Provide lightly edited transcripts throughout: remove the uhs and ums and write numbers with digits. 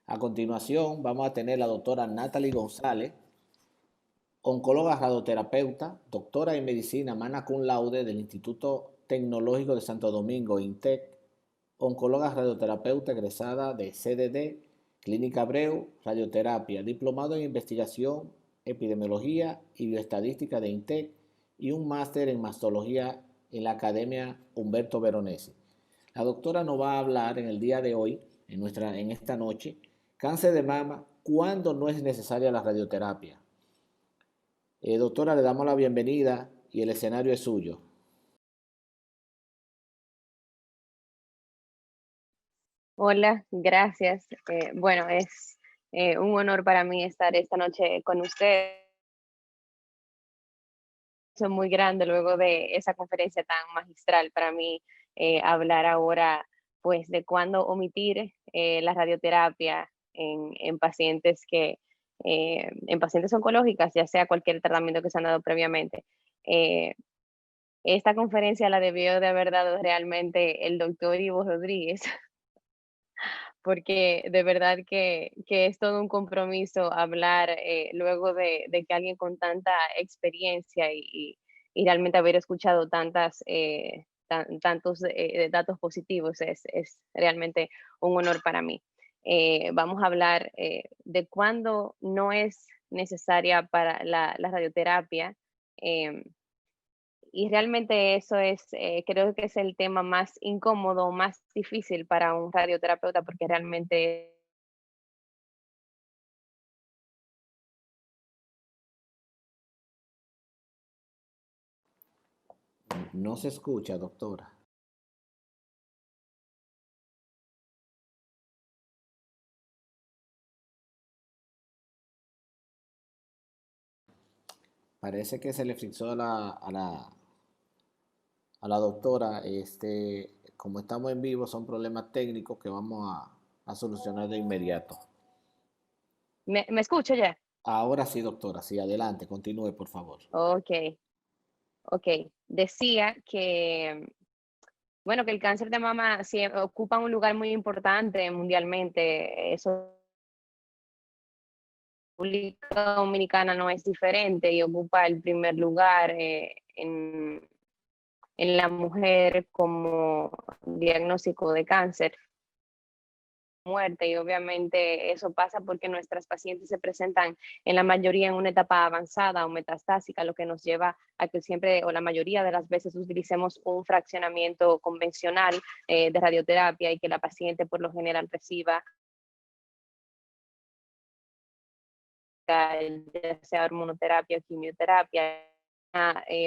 A continuación, vamos a tener la doctora Natalie González, oncóloga radioterapeuta, doctora en medicina magna cum laude del Instituto Tecnológico de Santo Domingo, INTEC, oncóloga radioterapeuta egresada de CDD, Clínica Abreu, radioterapia, diplomado en investigación, epidemiología y bioestadística de INTEC y un máster en mastología en la Academia Humberto Veronesi. La doctora nos va a hablar en el día de hoy, en esta noche, cáncer de mama, cuándo no es necesaria la radioterapia. Doctora, le damos la bienvenida y el escenario es suyo. Hola, gracias. Bueno, es un honor para mí estar esta noche con usted. Es muy grande luego de esa conferencia tan magistral para mí hablar ahora pues de cuándo omitir la radioterapia en pacientes en pacientes oncológicas, ya sea cualquier tratamiento que se han dado previamente. Eh, Esta conferencia la debió de haber dado realmente el doctor Ivo Rodríguez, porque de verdad que es todo un compromiso hablar luego de que alguien con tanta experiencia y realmente haber escuchado tantos datos positivos es realmente un honor para mí. Vamos a hablar de cuándo no es necesaria para la radioterapia. em, y realmente eso creo que es el tema más incómodo, más difícil para un radioterapeuta, porque realmente No se escucha, doctora. Parece que se le frizó a la doctora. Como estamos en vivo, son problemas técnicos que vamos a solucionar de inmediato. me escucho ya. Ahora sí, doctora, sí, adelante, continúe, por favor. Ok, ok. Decía que, bueno, que el cáncer de mama sí ocupa un lugar muy importante mundialmente. Eso, República Dominicana no es diferente y ocupa el primer lugar en la mujer como diagnóstico de cáncer, muerte, y obviamente eso pasa porque nuestras pacientes se presentan en la mayoría en una etapa avanzada o metastásica, lo que nos lleva a que siempre o la mayoría de las veces utilicemos un fraccionamiento convencional de radioterapia y que la paciente por lo general reciba ya sea hormonoterapia o quimioterapia,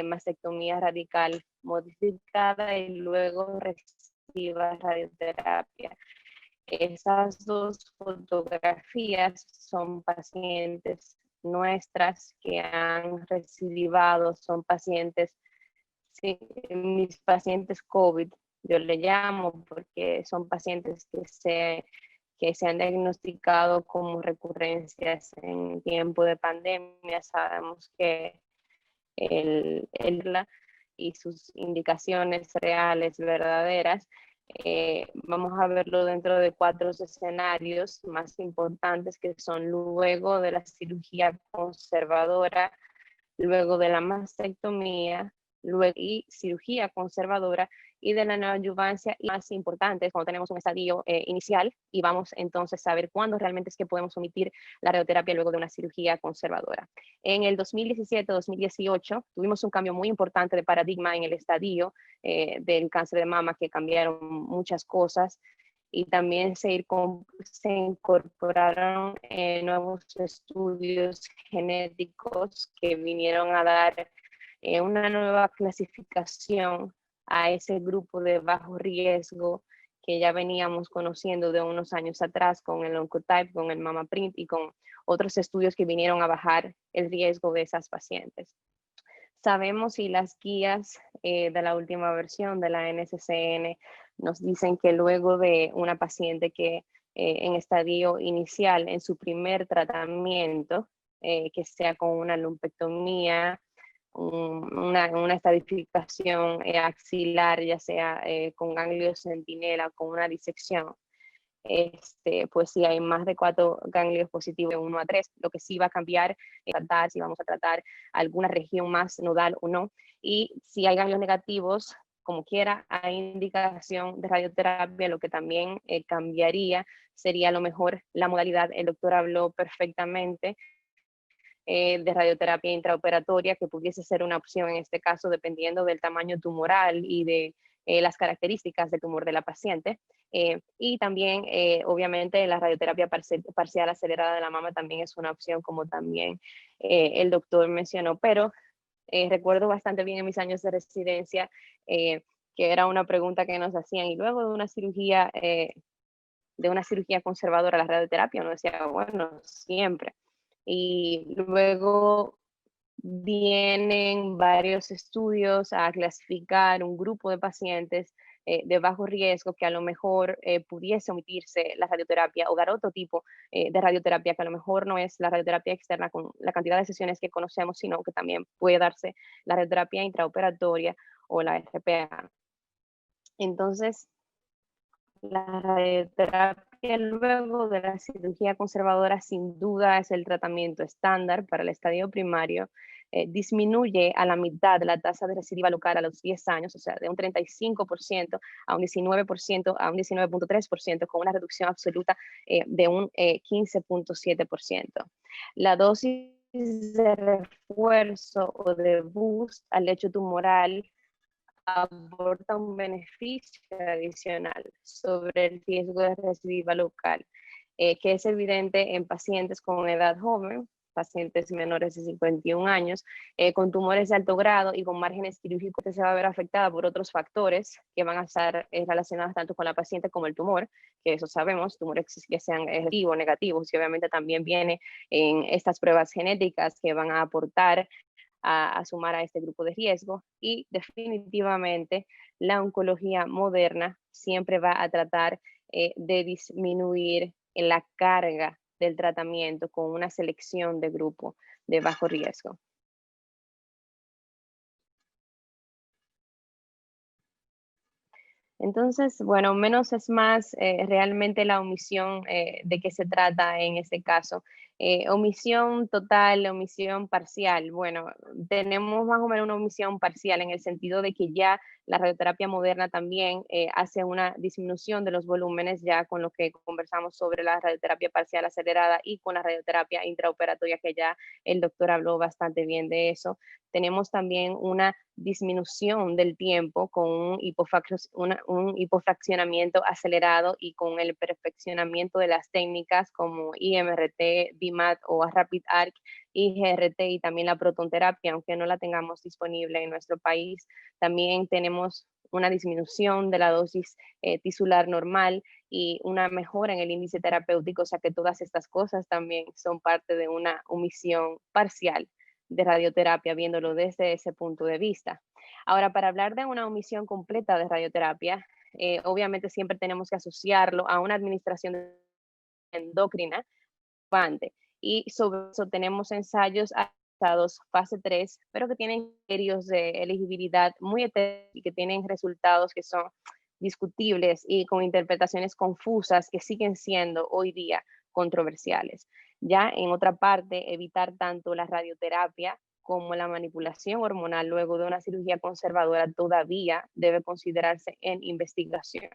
mastectomía radical modificada y luego reciba radioterapia. Esas dos fotografías son pacientes nuestras que han recibido, son pacientes, sí, mis pacientes COVID, yo le llamo porque son pacientes que se han diagnosticado como recurrencias en tiempo de pandemia. Sabemos que y sus indicaciones reales, verdaderas. Vamos a verlo dentro de 4 escenarios más importantes, que son luego de la cirugía conservadora, luego de la mastectomía, luego y cirugía conservadora, y de la neoadyuvancia, y más importante cuando tenemos un estadio inicial y vamos entonces a ver cuándo realmente es que podemos omitir la radioterapia luego de una cirugía conservadora. En el 2017-2018 tuvimos un cambio muy importante de paradigma en el estadio del cáncer de mama, que cambiaron muchas cosas, y también se incorporaron nuevos estudios genéticos que vinieron a dar una nueva clasificación a ese grupo de bajo riesgo que ya veníamos conociendo de unos años atrás con el Oncotype, con el MamaPrint y con otros estudios que vinieron a bajar el riesgo de esas pacientes. Sabemos, y las guías de la última versión de la NCCN nos dicen que luego de una paciente que en estadio inicial, en su primer tratamiento, que sea con una lumpectomía, una estadificación axilar, ya sea con ganglio centinela, con una disección, pues si hay más de 4 ganglios positivos de 1 a 3, lo que sí va a cambiar es tratar si vamos a tratar alguna región más nodal o no. Y si hay ganglios negativos, como quiera, hay indicación de radioterapia. Lo que también cambiaría sería a lo mejor la modalidad. El doctor habló perfectamente de radioterapia intraoperatoria, que pudiese ser una opción en este caso, dependiendo del tamaño tumoral y de las características del tumor de la paciente. Y también, obviamente, la radioterapia parcial acelerada de la mama también es una opción, como también el doctor mencionó, pero recuerdo bastante bien en mis años de residencia que era una pregunta que nos hacían, y luego de una cirugía conservadora, la radioterapia, uno decía, bueno, siempre. Y luego vienen varios estudios a clasificar un grupo de pacientes de bajo riesgo que a lo mejor pudiese omitirse la radioterapia o dar otro tipo de radioterapia que a lo mejor no es la radioterapia externa con la cantidad de sesiones que conocemos, sino que también puede darse la radioterapia intraoperatoria o la RPA. Entonces, la radioterapia luego de la cirugía conservadora sin duda es el tratamiento estándar para el estadio primario. Disminuye a la mitad la tasa de recidiva local a los 10 años, o sea, de un 35% a un 19%, a un 19.3%, con una reducción absoluta de un 15.7%. La dosis de refuerzo o de boost al lecho tumoral aporta un beneficio adicional sobre el riesgo de recidiva local, que es evidente en pacientes con edad joven, pacientes menores de 51 años, con tumores de alto grado y con márgenes quirúrgicos que se va a ver afectada por otros factores que van a estar relacionados tanto con la paciente como el tumor, que eso sabemos, tumores que sean positivos o negativos, y obviamente también viene en estas pruebas genéticas que van a aportar a sumar a este grupo de riesgo. Y definitivamente la oncología moderna siempre va a tratar de disminuir la carga del tratamiento con una selección de grupo de bajo riesgo. Entonces, bueno, menos es más, realmente la omisión de qué se trata en este caso. Omisión total, omisión parcial. Bueno, tenemos más o menos una omisión parcial en el sentido de que ya la radioterapia moderna también hace una disminución de los volúmenes, ya con lo que conversamos sobre la radioterapia parcial acelerada y con la radioterapia intraoperatoria, que ya el doctor habló bastante bien de eso. Tenemos también una disminución del tiempo con un hipofraccionamiento acelerado y con el perfeccionamiento de las técnicas como IMRT, BIMAT o Rapid Arc, IGRT, y también la protonterapia, aunque no la tengamos disponible en nuestro país. También tenemos una disminución de la dosis tisular normal y una mejora en el índice terapéutico, o sea que todas estas cosas también son parte de una omisión parcial de radioterapia, viéndolo desde ese punto de vista. Ahora, para hablar de una omisión completa de radioterapia, obviamente siempre tenemos que asociarlo a una administración endocrina y sobre eso tenemos ensayos avanzados fase 3, pero que tienen criterios de elegibilidad muy heterogéneos y que tienen resultados que son discutibles y con interpretaciones confusas que siguen siendo hoy día controversiales. Ya en otra parte, evitar tanto la radioterapia como la manipulación hormonal luego de una cirugía conservadora todavía debe considerarse en investigación.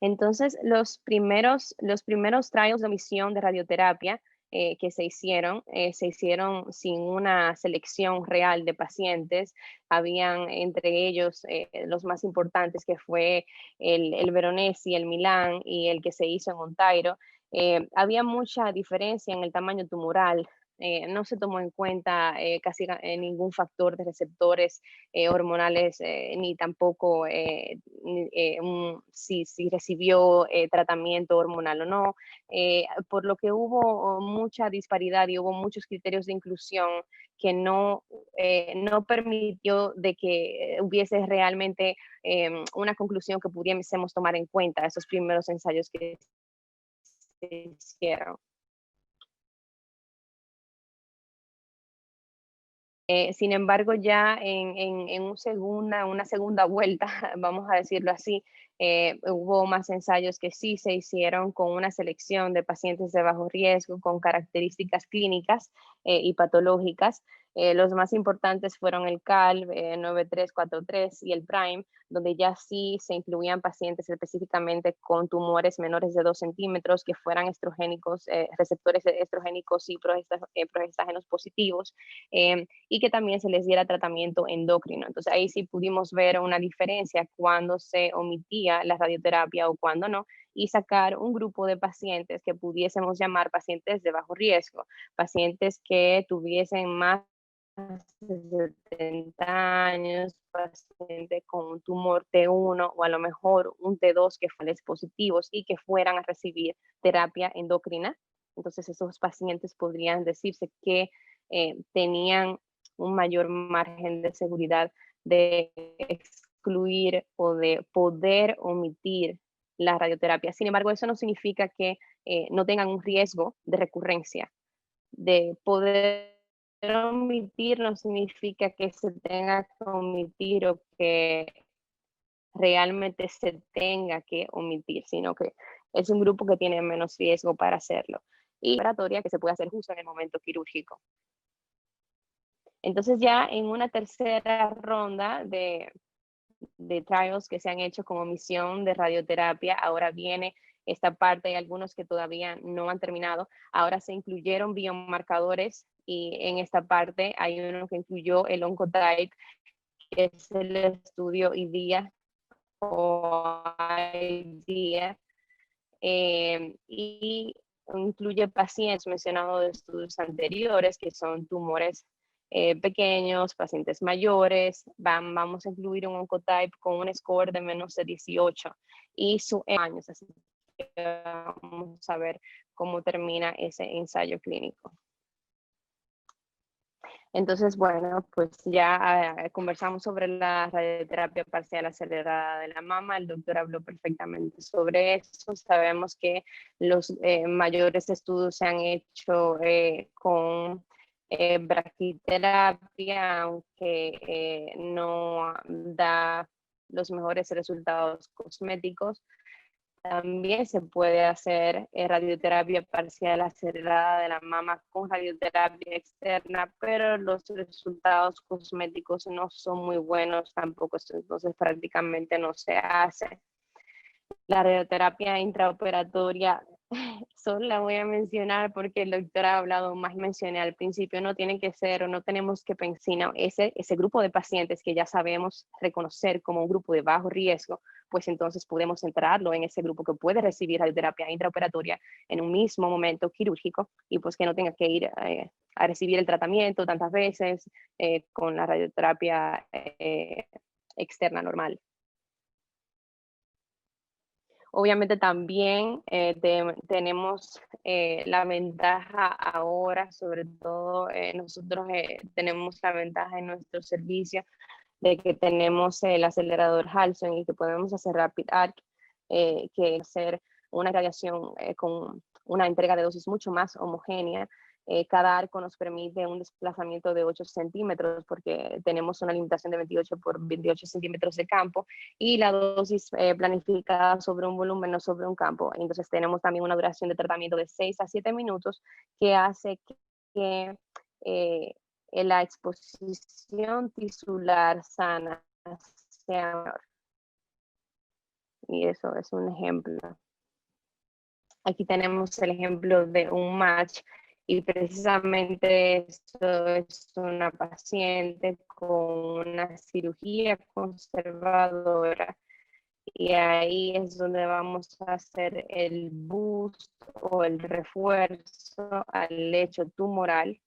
Entonces, los primeros trials de omisión de radioterapia que se hicieron sin una selección real de pacientes. Habían entre ellos los más importantes, que fue el Veronesi, el Milán y el que se hizo en Ontario. Había mucha diferencia en el tamaño tumoral. No se tomó en cuenta casi ningún factor de receptores hormonales, ni tampoco si recibió tratamiento hormonal o no, por lo que hubo mucha disparidad y hubo muchos criterios de inclusión que no permitió de que hubiese realmente una conclusión que pudiésemos tomar en cuenta esos primeros ensayos que se hicieron. Sin embargo, ya en una segunda vuelta, vamos a decirlo así, hubo más ensayos que sí se hicieron con una selección de pacientes de bajo riesgo con características clínicas y patológicas. Los más importantes fueron el CALB 9343 y el PRIME, donde ya sí se incluían pacientes específicamente con tumores menores de 2 centímetros que fueran estrogénicos, receptores estrogénicos y progestágenos positivos, y que también se les diera tratamiento endocrino. Entonces ahí sí pudimos ver una diferencia cuando se omitía la radioterapia o cuando no, y sacar un grupo de pacientes que pudiésemos llamar pacientes de bajo riesgo, pacientes que tuviesen más de 70 años, paciente con un tumor T1 o a lo mejor un T2 que fueran positivos y que fueran a recibir terapia endocrina. Entonces esos pacientes podrían decirse que tenían un mayor margen de seguridad de excluir o de poder omitir la radioterapia. Sin embargo, eso no significa que no tengan un riesgo de recurrencia. De poder omitir no significa que se tenga que omitir o que realmente se tenga que omitir, sino que es un grupo que tiene menos riesgo para hacerlo. Y operatoria que se puede hacer justo en el momento quirúrgico. Entonces ya en una tercera ronda de trials que se han hecho con omisión de radioterapia, ahora viene esta parte, hay algunos que todavía no han terminado, ahora se incluyeron biomarcadores y en esta parte hay uno que incluyó el Oncotype, que es el estudio IDEA o IDEA, y incluye pacientes mencionados de estudios anteriores, que son tumores pequeños, pacientes mayores. Vamos a incluir un Oncotype con un score de menos de 18 y su años. Así que vamos a ver cómo termina ese ensayo clínico. Entonces, bueno, pues ya conversamos sobre la radioterapia parcial acelerada de la mama. El doctor habló perfectamente sobre eso. Sabemos que los mayores estudios se han hecho con braquiterapia, aunque no da los mejores resultados cosméticos. También se puede hacer radioterapia parcial acelerada de la mama con radioterapia externa, pero los resultados cosméticos no son muy buenos tampoco, entonces prácticamente no se hace. La radioterapia intraoperatoria, solo la voy a mencionar porque el doctor ha hablado más, mencioné al principio, no tiene que ser o no tenemos que pensar, no, ese grupo de pacientes que ya sabemos reconocer como un grupo de bajo riesgo, pues entonces podemos entrarlo en ese grupo que puede recibir radioterapia intraoperatoria en un mismo momento quirúrgico y pues que no tenga que ir a recibir el tratamiento tantas veces con la radioterapia externa normal. Obviamente también tenemos la ventaja ahora, sobre todo nosotros tenemos la ventaja en nuestro servicio de que tenemos el acelerador Halcyon y que podemos hacer Rapid Arc, que hacer una radiación con una entrega de dosis mucho más homogénea. Cada arco nos permite un desplazamiento de 8 centímetros porque tenemos una limitación de 28 por 28 centímetros de campo y la dosis planificada sobre un volumen, no sobre un campo. Entonces tenemos también una duración de tratamiento de 6 a 7 minutos que hace que la exposición tisular sana sea menor. Y eso es un ejemplo. Aquí tenemos el ejemplo de un match y precisamente esto es una paciente con una cirugía conservadora y ahí es donde vamos a hacer el boost o el refuerzo al lecho tumoral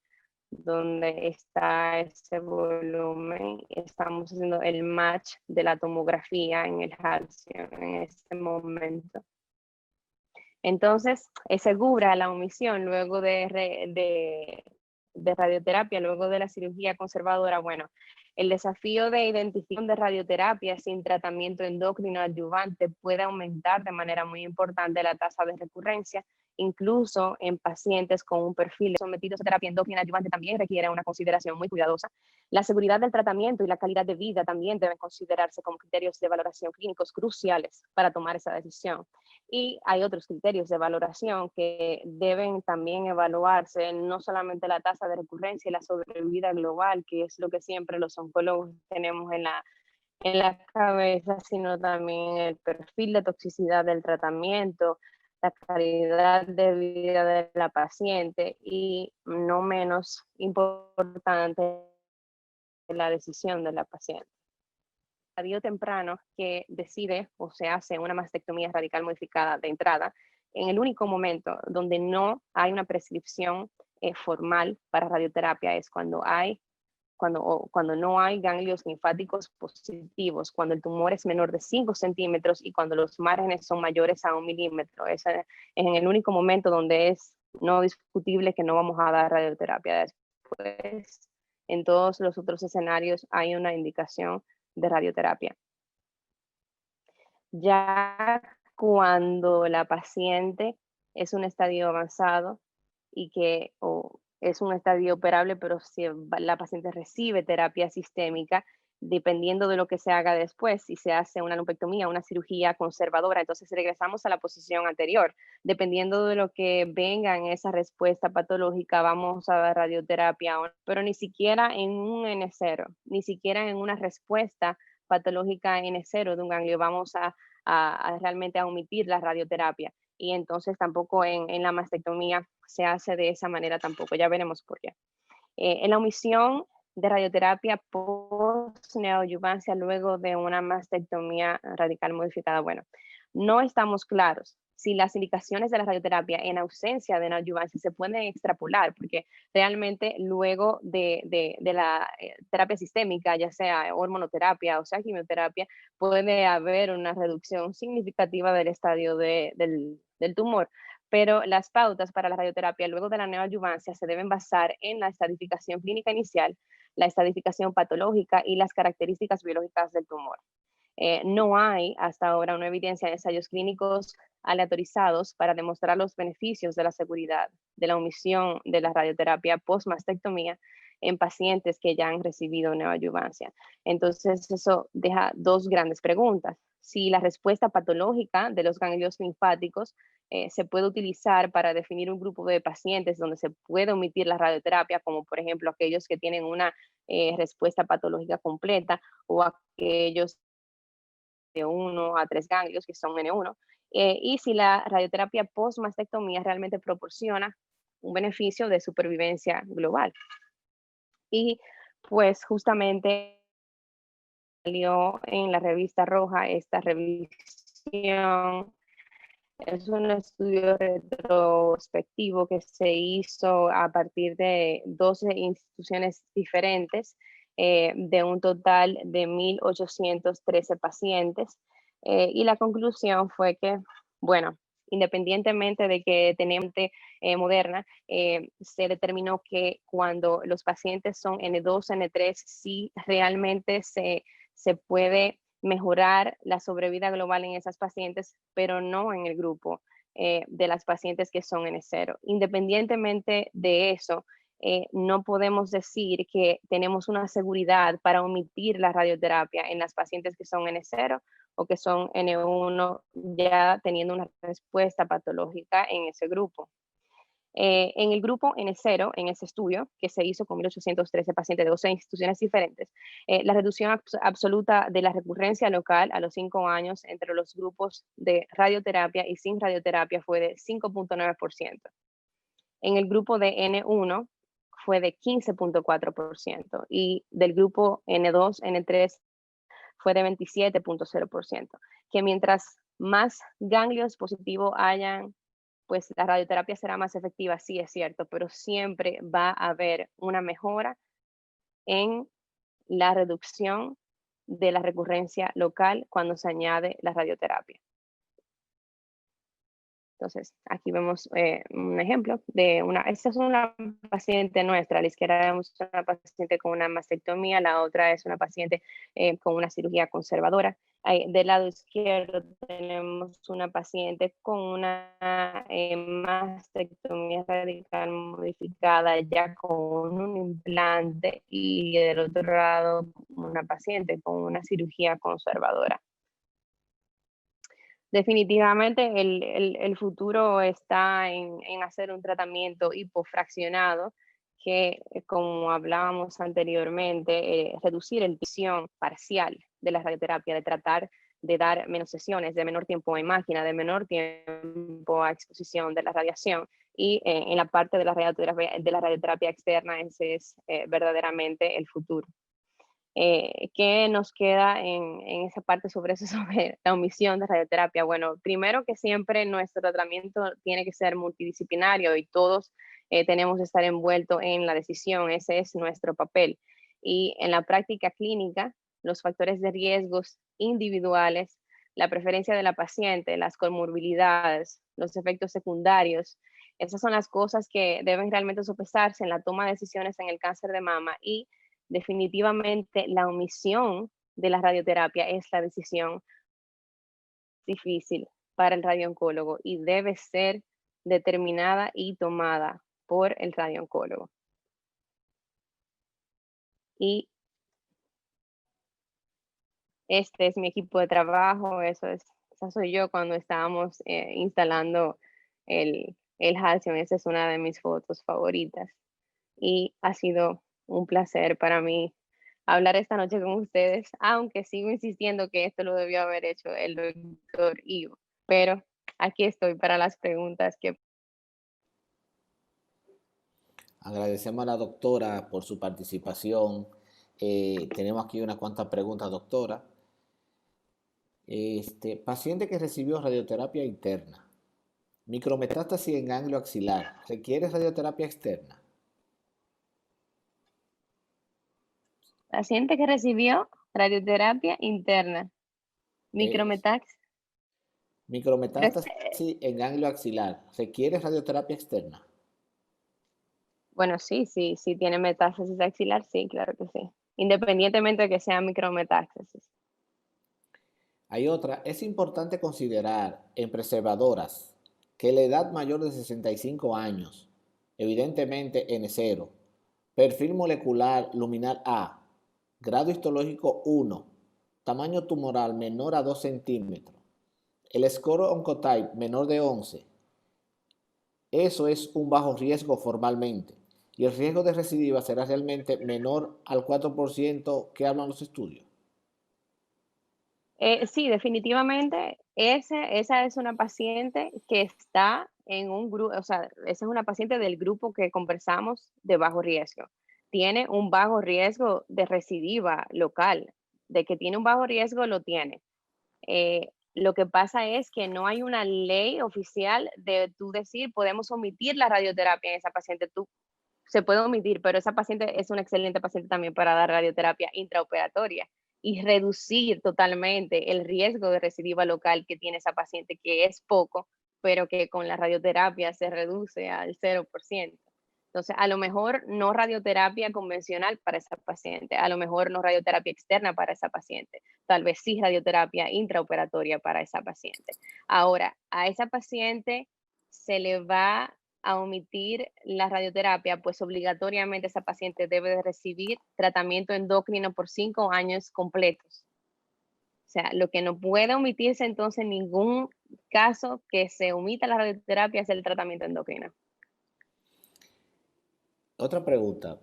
donde está ese volumen. Estamos haciendo el match de la tomografía en el Halcyon en este momento. Entonces, es segura la omisión luego de radioterapia, luego de la cirugía conservadora. Bueno, el desafío de identificación de radioterapia sin tratamiento endocrino adyuvante puede aumentar de manera muy importante la tasa de recurrencia, incluso en pacientes con un perfil sometidos a terapia endocrina adyuvante también requiere una consideración muy cuidadosa La seguridad del tratamiento y la calidad de vida también deben considerarse como criterios de valoración clínicos cruciales para tomar esa decisión. Y hay otros criterios de valoración que deben también evaluarse, no solamente la tasa de recurrencia y la sobrevida global, que es lo que siempre los oncólogos tenemos en la cabeza, sino también el perfil de toxicidad del tratamiento, la calidad de vida de la paciente y no menos importante, la decisión de la paciente. Estadio temprano que decide o se hace una mastectomía radical modificada de entrada, en el único momento donde no hay una prescripción formal para radioterapia es cuando no hay ganglios linfáticos positivos, cuando el tumor es menor de 5 centímetros y cuando los márgenes son mayores a 1 milímetro. Es en el único momento donde es no discutible que no vamos a dar radioterapia. Después, en todos los otros escenarios hay una indicación de radioterapia. Ya cuando la paciente es un estadio avanzado y que es un estadio operable, pero si la paciente recibe terapia sistémica, dependiendo de lo que se haga después, si se hace una lumpectomía, una cirugía conservadora, entonces regresamos a la posición anterior. Dependiendo de lo que venga en esa respuesta patológica, vamos a dar radioterapia, pero ni siquiera en un N0, ni siquiera en una respuesta patológica N0 de un ganglio vamos a realmente a omitir la radioterapia. Y entonces tampoco en la mastectomía se hace de esa manera tampoco, ya veremos por qué. En la omisión de radioterapia post-neoadyuvancia luego de una mastectomía radical modificada, bueno, no estamos claros si las indicaciones de la radioterapia en ausencia de neoadyuvancia se pueden extrapolar, porque realmente luego de la terapia sistémica, ya sea hormonoterapia o sea quimioterapia, puede haber una reducción significativa del estadio del tumor, pero las pautas para la radioterapia luego de la neoadyuvancia se deben basar en la estadificación clínica inicial, la estadificación patológica y las características biológicas del tumor. No hay hasta ahora una evidencia de ensayos clínicos aleatorizados para demostrar los beneficios de la seguridad de la omisión de la radioterapia post-mastectomía en pacientes que ya han recibido neoadyuvancia. Entonces, eso deja dos grandes preguntas. Si la respuesta patológica de los ganglios linfáticos se puede utilizar para definir un grupo de pacientes donde se puede omitir la radioterapia, como por ejemplo aquellos que tienen una respuesta patológica completa o aquellos de 1 a 3 ganglios que son N1, y si la radioterapia post-mastectomía realmente proporciona un beneficio de supervivencia global. Y pues justamente salió en la revista Roja esta revisión. Es un estudio retrospectivo que se hizo a partir de 12 instituciones diferentes, de un total de 1.813 pacientes. Y la conclusión fue que, bueno, independientemente de que tenemos Moderna, se determinó que cuando los pacientes son N2, N3, sí realmente se puede mejorar la sobrevida global en esas pacientes, pero no en el grupo de las pacientes que son N0. Independientemente de eso, no podemos decir que tenemos una seguridad para omitir la radioterapia en las pacientes que son N0 o que son N1 ya teniendo una respuesta patológica en ese grupo. En el grupo N0, en ese estudio que se hizo con 1.813 pacientes de 12 instituciones diferentes, la reducción absoluta de la recurrencia local a los 5 años entre los grupos de radioterapia y sin radioterapia fue de 5.9%. En el grupo de N1 fue de 15.4% y del grupo N2, N3 fue de 27.0%, que mientras más ganglios positivos hayan, pues la radioterapia será más efectiva, sí es cierto, pero siempre va a haber una mejora en la reducción de la recurrencia local cuando se añade la radioterapia. Entonces, aquí vemos un ejemplo de esta es una paciente nuestra, a la izquierda vemos una paciente con una mastectomía, la otra es una paciente con una cirugía conservadora. Ahí, del lado izquierdo tenemos una paciente con una mastectomía radical modificada ya con un implante y del otro lado una paciente con una cirugía conservadora. Definitivamente el futuro está en hacer un tratamiento hipofraccionado que, como hablábamos anteriormente, reducir el visión parcial de la radioterapia, de tratar de dar menos sesiones, de menor tiempo en máquina, de menor tiempo a exposición de la radiación. Y en la parte de la radioterapia externa, ese es verdaderamente el futuro. ¿Qué nos queda en esa parte sobre eso, sobre la omisión de radioterapia? Bueno, primero que siempre nuestro tratamiento tiene que ser multidisciplinario y todos tenemos que estar envueltos en la decisión, ese es nuestro papel. Y en la práctica clínica, los factores de riesgos individuales, la preferencia de la paciente, las comorbilidades, los efectos secundarios, esas son las cosas que deben realmente sopesarse en la toma de decisiones en el cáncer de mama y definitivamente la omisión de la radioterapia es la decisión difícil para el radiooncólogo y debe ser determinada y tomada por el radiooncólogo. Y este es mi equipo de trabajo, esa soy yo cuando estábamos instalando el Halcyon, esa es una de mis fotos favoritas. Y ha sido un placer para mí hablar esta noche con ustedes, aunque sigo insistiendo que esto lo debió haber hecho el doctor Ivo, pero aquí estoy para las preguntas que... Agradecemos a la doctora por su participación. Tenemos aquí unas cuantas preguntas, doctora. Paciente que recibió radioterapia interna, micrometástasis en ganglio axilar, ¿requiere radioterapia externa? Paciente que recibió radioterapia interna, Eh, micrometástasis. Micrometástasis en ganglio axilar, ¿requiere radioterapia externa? Bueno, sí, sí, sí tiene metástasis axilar, sí, claro que sí. Independientemente de que sea micrometástasis. Hay otra, es importante considerar en preservadoras que la edad mayor de 65 años, evidentemente N0, perfil molecular luminal A, grado histológico 1, tamaño tumoral menor a 2 centímetros, el score oncotype menor de 11, eso es un bajo riesgo formalmente y el riesgo de recidiva será realmente menor al 4% que hablan los estudios. Sí, definitivamente, esa es una paciente que está en un grupo, o sea, esa es una paciente del grupo que conversamos de bajo riesgo. Tiene un bajo riesgo de recidiva local, de que tiene un bajo riesgo, lo tiene. Lo que pasa es que no hay una ley oficial de tú decir, podemos omitir la radioterapia en esa paciente. Se puede omitir, pero esa paciente es una excelente paciente también para dar radioterapia intraoperatoria y reducir totalmente el riesgo de recidiva local que tiene esa paciente, que es poco, pero que con la radioterapia se reduce al 0%. Entonces, a lo mejor no radioterapia convencional para esa paciente, a lo mejor no radioterapia externa para esa paciente, tal vez sí radioterapia intraoperatoria para esa paciente. Ahora, a esa paciente se le va a omitir la radioterapia, pues obligatoriamente esa paciente debe de recibir tratamiento endocrino por 5 años completos. O sea, lo que no puede omitirse entonces en ningún caso que se omita la radioterapia es el tratamiento endocrino. Otra pregunta,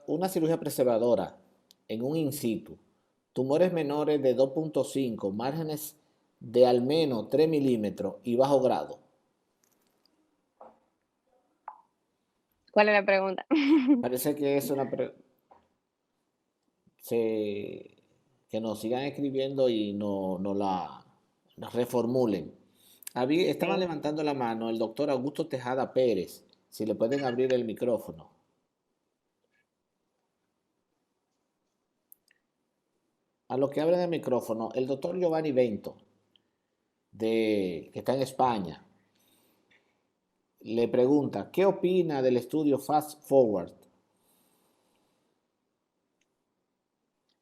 una cirugía preservadora en un in situ, tumores menores de 2.5, márgenes de al menos 3 milímetros y bajo grado. ¿Cuál es la pregunta? Parece que es que nos sigan escribiendo y nos reformulen. Estaban Sí. levantando la mano el doctor Augusto Tejada Pérez, si le pueden abrir el micrófono. A lo que abren el micrófono, el doctor Giovanni Bento, que está en España. Le pregunta, ¿qué opina del estudio Fast Forward?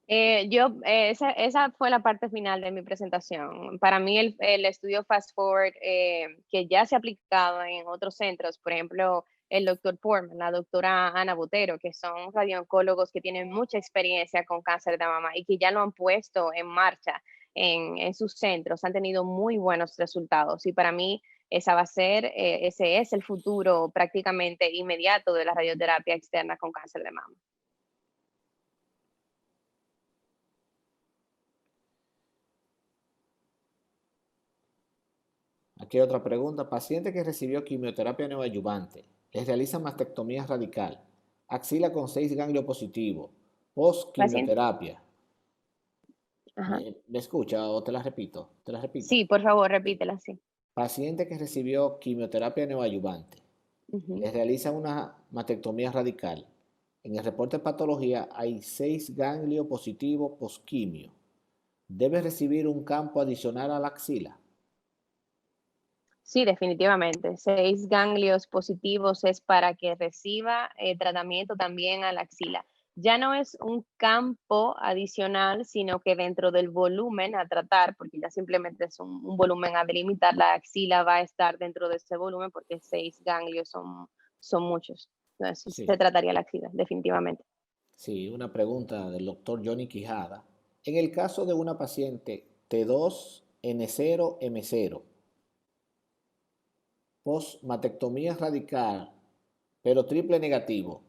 Esa fue la parte final de mi presentación. Para mí el estudio Fast Forward, que ya se ha aplicado en otros centros, por ejemplo, el doctor Portman, la doctora Ana Botero, que son radiooncólogos que tienen mucha experiencia con cáncer de mama y que ya lo han puesto en marcha en sus centros, han tenido muy buenos resultados. Y para mí esa va a ser, ese es el futuro prácticamente inmediato de la radioterapia externa con cáncer de mama. Aquí hay otra pregunta. Paciente que recibió quimioterapia neoadyuvante, les realizan mastectomía radical, axila con 6 ganglios positivos, Paciente, post-quimioterapia. ajá. ¿Me escucha o te la repito? Te la repito. Sí, por favor, repítela, sí. Paciente que recibió quimioterapia neoadyuvante, Ujú. le realizan una mastectomía radical. En el reporte de patología hay 6 ganglios positivos postquimio. Debe recibir un campo adicional a la axila. Sí, definitivamente. 6 ganglios positivos es para que reciba tratamiento también a la axila. Ya no es un campo adicional, sino que dentro del volumen a tratar, porque ya simplemente es un volumen a delimitar, la axila va a estar dentro de ese volumen porque 6 ganglios son muchos. Entonces, sí se Sí, trataría la axila, definitivamente. sí, una pregunta del doctor Johnny Quijada. En el caso de una paciente T2N0M0, post-matectomía radical, pero triple negativo,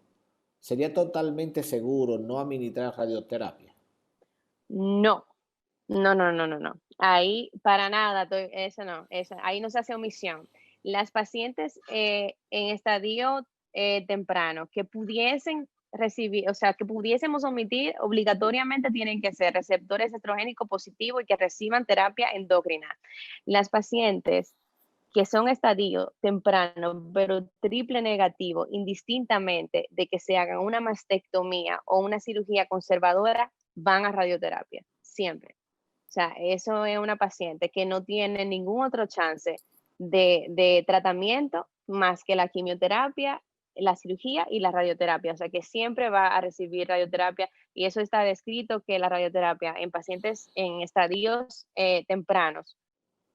¿sería totalmente seguro no administrar radioterapia? No, no. Ahí para nada, eso no, ahí no se hace omisión. Las pacientes en estadio temprano que pudiesen recibir, o sea, que pudiésemos omitir, obligatoriamente tienen que ser receptores estrogénicos positivos y que reciban terapia endocrina. Las pacientes que son estadio temprano, pero triple negativo, indistintamente de que se hagan una mastectomía o una cirugía conservadora, van a radioterapia, siempre. O sea, eso es una paciente que no tiene ningún otro chance de tratamiento más que la quimioterapia, la cirugía y la radioterapia. O sea, que siempre va a recibir radioterapia y eso está descrito que la radioterapia en pacientes en estadios tempranos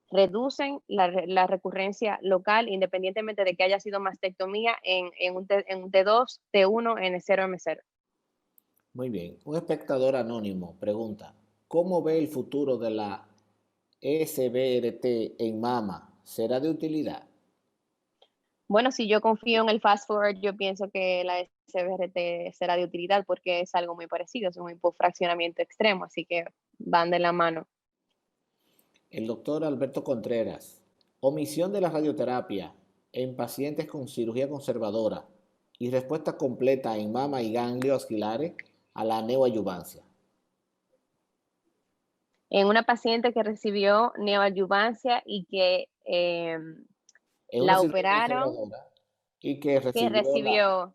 reducen la recurrencia local independientemente de que haya sido mastectomía en un T2, T1, N0, M0. Muy bien. Un espectador anónimo pregunta, ¿cómo ve el futuro de la SBRT en mama? ¿Será de utilidad? Bueno, si yo confío en el fast forward, yo pienso que la SBRT será de utilidad porque es algo muy parecido, es un hipofraccionamiento extremo, así que van de la mano. El doctor Alberto Contreras, omisión de la radioterapia en pacientes con cirugía conservadora y respuesta completa en mama y ganglios axilares a la neoadyuvancia. En una paciente que recibió neoadyuvancia y que En una la cirugía operaron, conservadora y que que recibió recibió,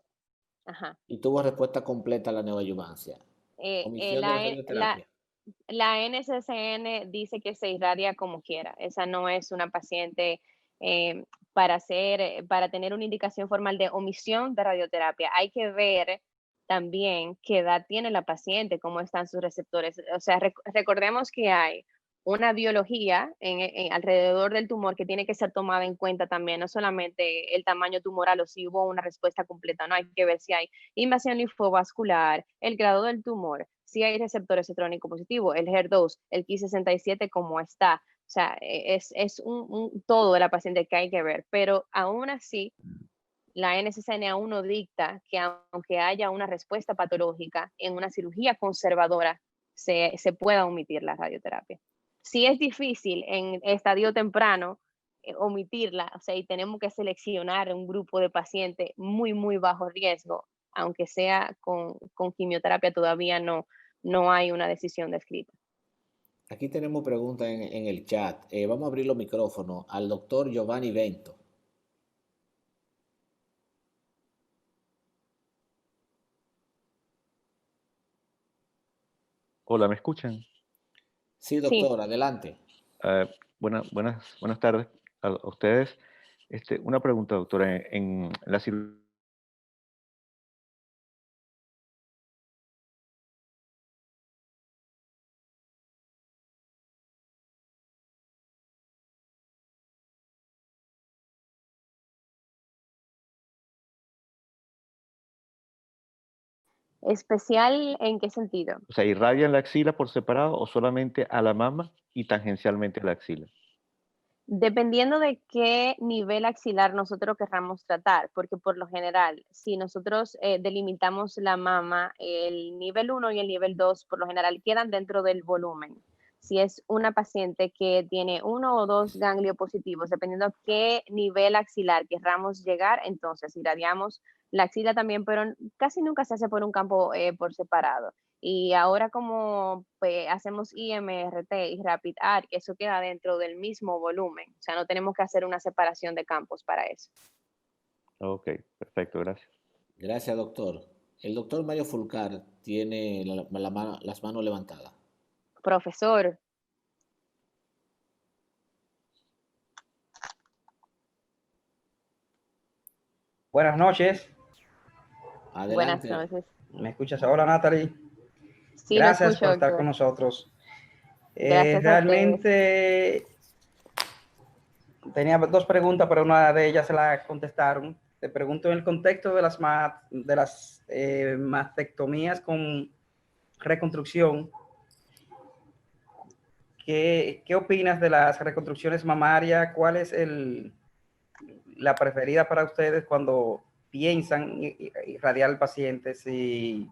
ajá, y tuvo respuesta completa a la neoadyuvancia. Omisión de la radioterapia. la NCCN dice que se irradia como quiera. Esa no es una paciente para tener una indicación formal de omisión de radioterapia. Hay que ver también qué edad tiene la paciente, cómo están sus receptores. O sea, recordemos que hay una biología alrededor del tumor que tiene que ser tomada en cuenta también, no solamente el tamaño tumoral o si hubo una respuesta completa, no hay que ver si hay invasión linfovascular, el grado del tumor, si hay receptores electrónicos positivos, el HER2, el Ki67 cómo está. O sea, es un todo de la paciente que hay que ver, pero aún así, la NCCN aún no dicta que aunque haya una respuesta patológica en una cirugía conservadora, se pueda omitir la radioterapia. Si es difícil en estadio temprano omitirla, o sea, y tenemos que seleccionar un grupo de pacientes muy bajo riesgo, aunque sea con quimioterapia, todavía no hay una decisión descrita. Aquí tenemos preguntas en el chat. Vamos a abrir los micrófonos al doctor Giovanni Bento. Hola, ¿me escuchan? Sí, Sí, doctor, adelante. Buenas tardes a ustedes. Una pregunta, doctora. En la cirugía ¿Especial en qué sentido? o sea, ¿irradian la axila por separado o solamente a la mama y tangencialmente a la axila? Dependiendo de qué nivel axilar nosotros querramos tratar, porque por lo general, si nosotros delimitamos la mama, el nivel 1 y el nivel 2 por lo general quedan dentro del volumen. Si es una paciente que tiene uno o dos ganglios positivos, dependiendo a qué nivel axilar querramos llegar, entonces irradiamos la axila también, pero casi nunca se hace por un campo por separado. Y ahora como pues, hacemos IMRT y Rapid Arc, eso queda dentro del mismo volumen. O sea, no tenemos que hacer una separación de campos para eso. Ok, perfecto, gracias. Gracias, doctor. El doctor Mario Fulcar tiene las manos levantadas. Profesor, Buenas noches, buenas Adelante. noches. ¿me escuchas ahora, Natalie? Sí, lo Gracias escucho, por estar con doctor. nosotros. Gracias a ustedes. Realmente tenía dos preguntas, pero una de ellas se la contestaron. Te pregunto en el contexto de las mastectomías con reconstrucción, ¿qué opinas de las reconstrucciones mamarias? ¿Cuál es la preferida para ustedes cuando piensan irradiar al paciente? Si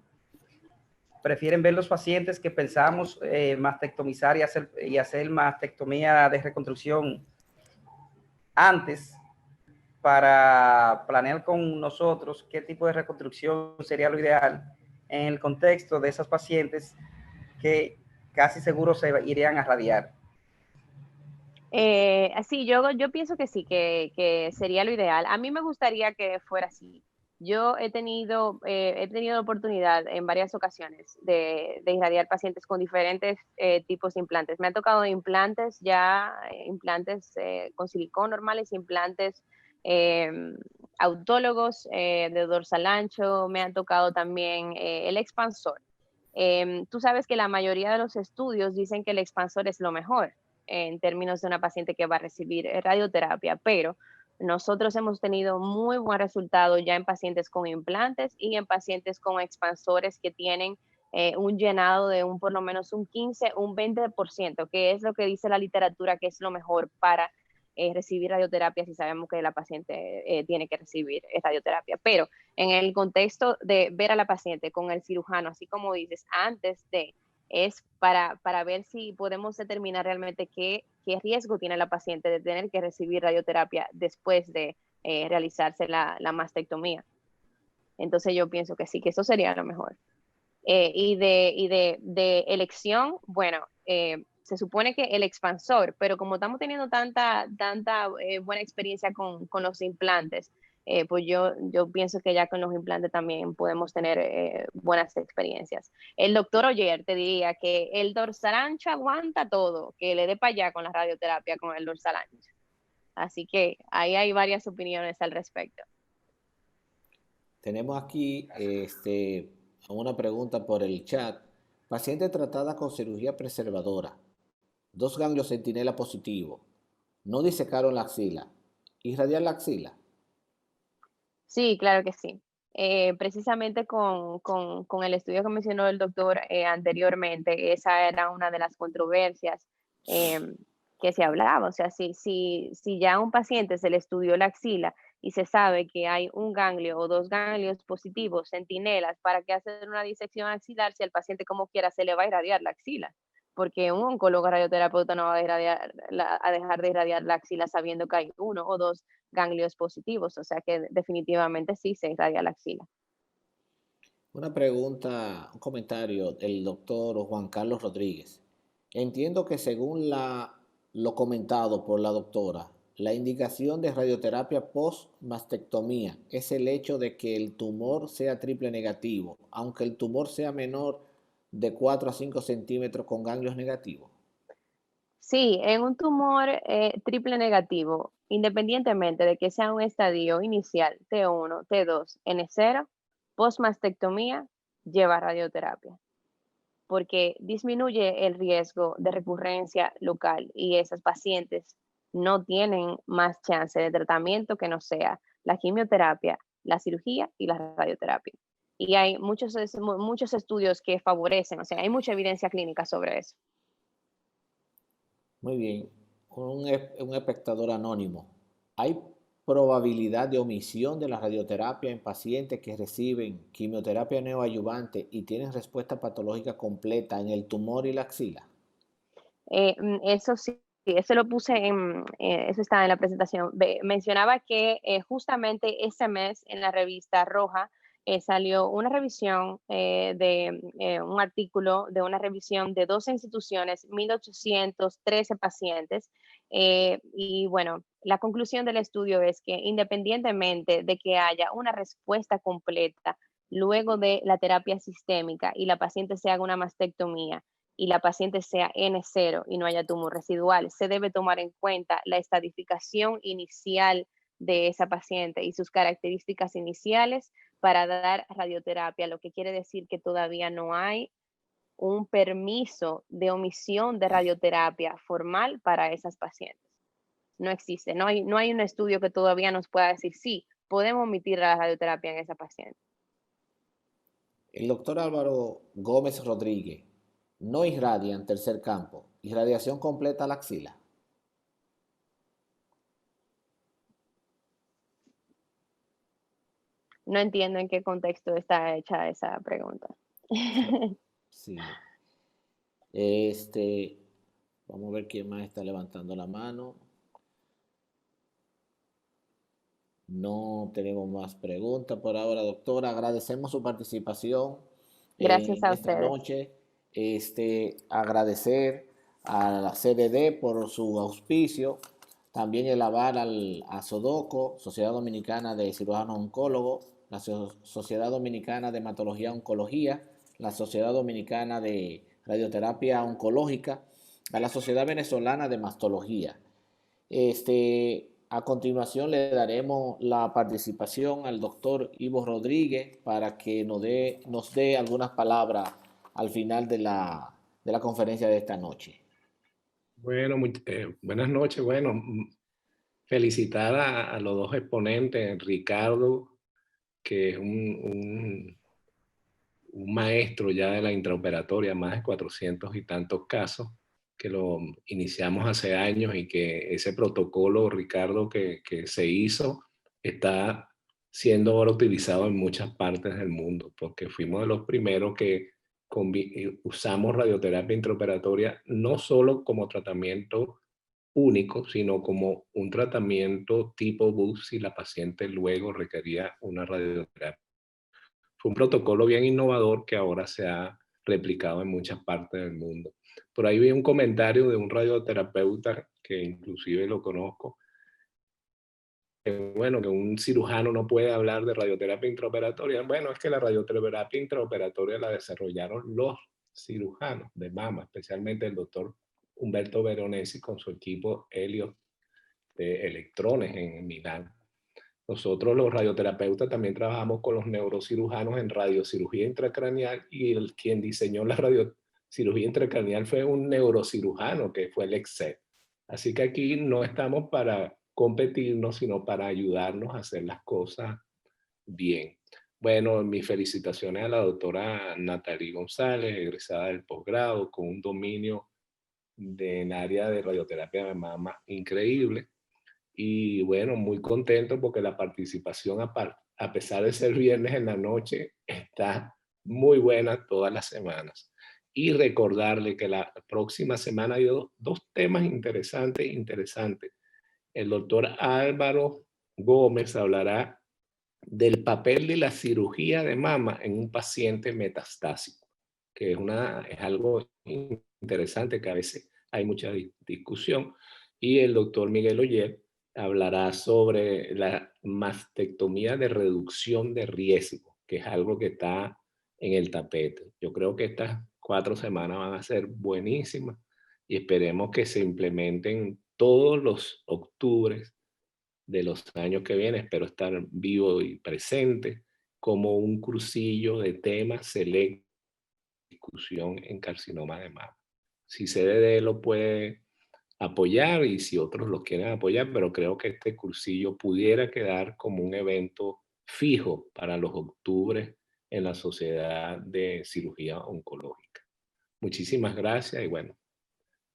prefieren ver los pacientes que pensamos mastectomizar y hacer mastectomía de reconstrucción antes para planear con nosotros qué tipo de reconstrucción sería lo ideal en el contexto de esas pacientes que casi seguro se irían a radiar. Sí, yo pienso que sí, que sería lo ideal. A mí me gustaría que fuera así. Yo he tenido la oportunidad en varias ocasiones de irradiar pacientes con diferentes tipos de implantes. Me ha tocado implantes ya, implantes con silicón normales, implantes eh, autólogos de dorsal ancho. Me ha tocado también el expansor. Tú sabes que la mayoría de los estudios dicen que el expansor es lo mejor en términos de una paciente que va a recibir radioterapia, pero nosotros hemos tenido muy buen resultado ya en pacientes con implantes y en pacientes con expansores que tienen un llenado de por lo menos un 15, un 20%, que es lo que dice la literatura que es lo mejor para recibir radioterapia si sabemos que la paciente tiene que recibir radioterapia. Pero en el contexto de ver a la paciente con el cirujano, así como dices, antes de, es para ver si podemos determinar realmente qué riesgo tiene la paciente de tener que recibir radioterapia después de realizarse la mastectomía. Entonces yo pienso que sí, que eso sería lo mejor. De elección, bueno, se supone que el expansor, pero como estamos teniendo tanta buena experiencia con los implantes, pues yo pienso que ya con los implantes también podemos tener buenas experiencias. El doctor Oyer te diría que el dorsal ancho aguanta todo, que le dé para allá con la radioterapia con el dorsal ancho. Así que ahí hay varias opiniones al respecto. Tenemos aquí una pregunta por el chat. Paciente tratada con cirugía preservadora. Dos ganglios centinela positivo. No disecaron la axila. ¿Irradiar la axila? Sí, claro que sí. Precisamente con el estudio que mencionó el doctor anteriormente, esa era una de las controversias que se hablaba. O sea, si ya a un paciente se le estudió la axila y se sabe que hay un ganglio o dos ganglios positivos, centinelas, ¿para qué hacer una disección axilar si al paciente como quiera se le va a irradiar la axila? Porque un oncólogo radioterapeuta no va a, a dejar de irradiar la axila sabiendo que hay uno o dos ganglios positivos, o sea que definitivamente sí se irradia la axila. Una pregunta, un comentario del doctor Juan Carlos Rodríguez. Entiendo que según lo comentado por la doctora, la indicación de radioterapia post-mastectomía es el hecho de que el tumor sea triple negativo, aunque el tumor sea menor de 4 a 5 centímetros con ganglios negativos. Sí, en un tumor triple negativo, independientemente de que sea un estadio inicial T1, T2, N0, postmastectomía lleva radioterapia, porque disminuye el riesgo de recurrencia local y esas pacientes no tienen más chance de tratamiento que no sea la quimioterapia, la cirugía y la radioterapia. Y hay muchos estudios que favorecen, o sea, hay mucha evidencia clínica sobre eso. Muy bien. Un espectador anónimo. ¿Hay probabilidad de omisión de la radioterapia en pacientes que reciben quimioterapia neoadyuvante y tienen respuesta patológica completa en el tumor y la axila? Eso sí, eso lo puse eso está en la presentación. Mencionaba que justamente ese mes en la revista Roja salió una revisión un artículo de una revisión de 12 instituciones, 1.813 pacientes. Y bueno, la conclusión del estudio es que independientemente de que haya una respuesta completa luego de la terapia sistémica y la paciente se haga una mastectomía, y la paciente sea N0 y no haya tumor residual, se debe tomar en cuenta la estadificación inicial de esa paciente y sus características iniciales para dar radioterapia, lo que quiere decir que todavía no hay un permiso de omisión de radioterapia formal para esas pacientes. No existe, no hay un estudio que todavía nos pueda decir, sí, podemos omitir la radioterapia en esa paciente. El doctor Álvaro Gómez Rodríguez no irradia en tercer campo, irradiación completa a la axila. No entiendo en qué contexto está hecha esa pregunta. Sí. Vamos a ver quién más está levantando la mano. No tenemos más preguntas por ahora, doctora. Agradecemos su participación Gracias en a esta ustedes. noche. Agradecer a la CDD por su auspicio. También elevar a SODOCO, Sociedad Dominicana de Cirujanos Oncólogos, la Sociedad Dominicana de Hematología Oncología, la Sociedad Dominicana de Radioterapia Oncológica, a la Sociedad Venezolana de Mastología. A continuación le daremos la participación al doctor Ivo Rodríguez para que nos dé algunas palabras al final de la conferencia de esta noche. Bueno, buenas noches. Bueno, felicitar a los dos exponentes, Ricardo, que es un maestro ya de la intraoperatoria, más de 400 y tantos casos, que lo iniciamos hace años y que ese protocolo, Ricardo, que se hizo, está siendo ahora utilizado en muchas partes del mundo, porque fuimos de los primeros que usamos radioterapia intraoperatoria no solo como tratamiento único, sino como un tratamiento tipo BUS si la paciente luego requería una radioterapia. Fue un protocolo bien innovador que ahora se ha replicado en muchas partes del mundo. Por ahí vi un comentario de un radioterapeuta que inclusive lo conozco, que bueno, que un cirujano no puede hablar de radioterapia intraoperatoria. Bueno, es que la radioterapia intraoperatoria la desarrollaron los cirujanos de mama, especialmente el doctor Humberto Veronesi con su equipo Helios de electrones en Milán. Nosotros los radioterapeutas también trabajamos con los neurocirujanos en radiocirugía intracraneal y quien diseñó la radiocirugía intracraneal fue un neurocirujano que fue el EXET. Así que aquí no estamos para competirnos, sino para ayudarnos a hacer las cosas bien. Bueno, mis felicitaciones a la doctora Natalie González, egresada del posgrado, con un dominio en área de radioterapia de mama increíble. Y bueno, muy contento porque la participación, a pesar de ser viernes en la noche, está muy buena todas las semanas. Y recordarle que la próxima semana hay dos temas interesantes. El doctor Álvaro Gómez hablará del papel de la cirugía de mama en un paciente metastásico, que es algo interesante que a veces hay mucha discusión. Y el doctor Miguel Oyer hablará sobre la mastectomía de reducción de riesgo, que es algo que está en el tapete. Yo creo que estas 4 semanas van a ser buenísimas y esperemos que se implementen todos los octubres de los años que vienen. Espero estar vivo y presente como un cursillo de temas selectos de discusión en carcinoma de mama. Si CDD lo puede apoyar y si otros lo quieren apoyar, pero creo que este cursillo pudiera quedar como un evento fijo para los octubres en la Sociedad de Cirugía Oncológica. Muchísimas gracias y bueno,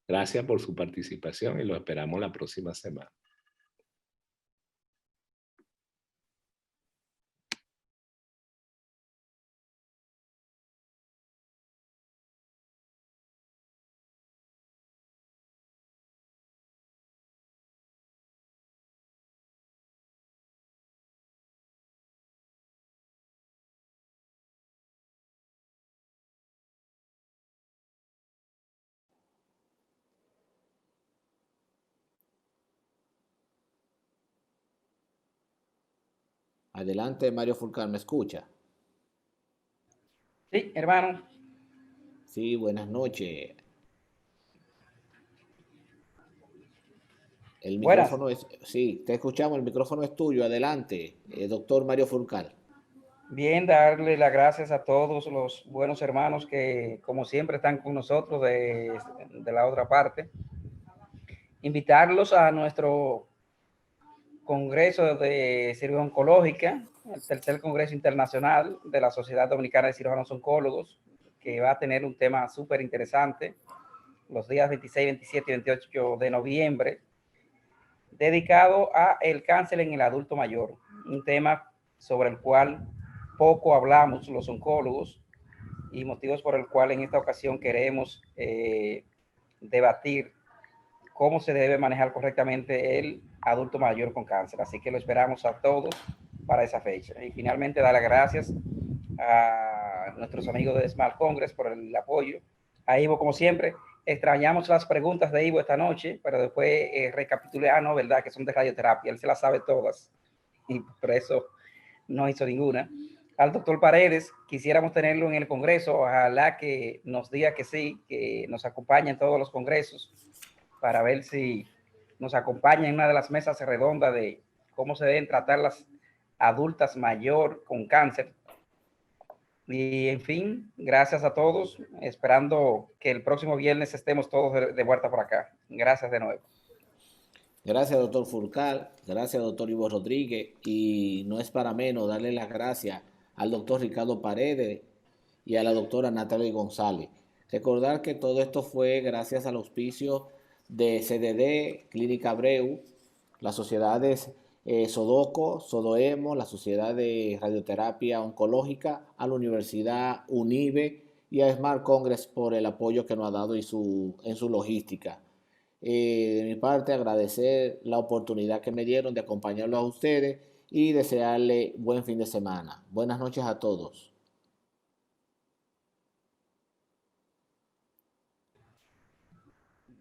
gracias por su participación y lo esperamos la próxima semana. Adelante, Mario Fulcar, ¿me escucha? Sí, hermano. Sí, buenas noches. El Buenas. micrófono es, sí, te escuchamos, el micrófono es tuyo. Adelante, doctor Mario Fulcar. Bien, darle las gracias a todos los buenos hermanos que, como siempre, están con nosotros de la otra parte. Invitarlos a nuestro Congreso de Cirugía Oncológica, el tercer Congreso Internacional de la Sociedad Dominicana de Cirujanos Oncólogos, que va a tener un tema súper interesante los días 26, 27 y 28 de noviembre, dedicado a el cáncer en el adulto mayor, un tema sobre el cual poco hablamos los oncólogos y motivos por el cual en esta ocasión queremos debatir cómo se debe manejar correctamente el adulto mayor con cáncer. Así que lo esperamos a todos para esa fecha. Y finalmente, dar las gracias a nuestros amigos de Smart Congress por el apoyo. A Ivo, como siempre, extrañamos las preguntas de Ivo esta noche, pero después recapitulé, no, verdad, que son de radioterapia, él se las sabe todas y por eso no hizo ninguna. Al doctor Paredes, quisiéramos tenerlo en el Congreso, ojalá que nos diga que sí, que nos acompañe en todos los congresos, para ver si nos acompaña en una de las mesas redondas de cómo se deben tratar las adultas mayor con cáncer. Y en fin, gracias a todos, esperando que el próximo viernes estemos todos de vuelta por acá. Gracias de nuevo. Gracias, doctor Fulcar. Gracias, doctor Ivo Rodríguez. Y no es para menos darle las gracias al doctor Ricardo Paredes y a la doctora Natalia González. Recordar que todo esto fue gracias al auspicio de CDD, Clínica Abreu, las sociedades Sodoco, Sodoemo, la Sociedad de Radioterapia Oncológica, a la Universidad UNIBE y a Smart Congress por el apoyo que nos ha dado en su logística. De mi parte, agradecer la oportunidad que me dieron de acompañarlos a ustedes y desearle buen fin de semana. Buenas noches a todos.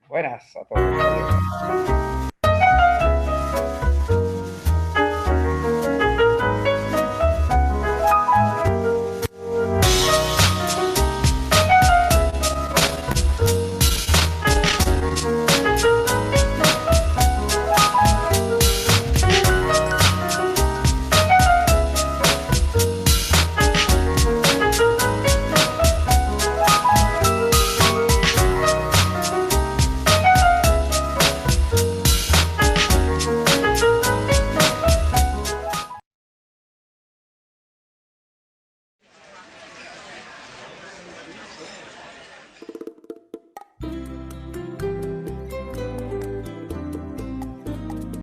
Buenas a todos.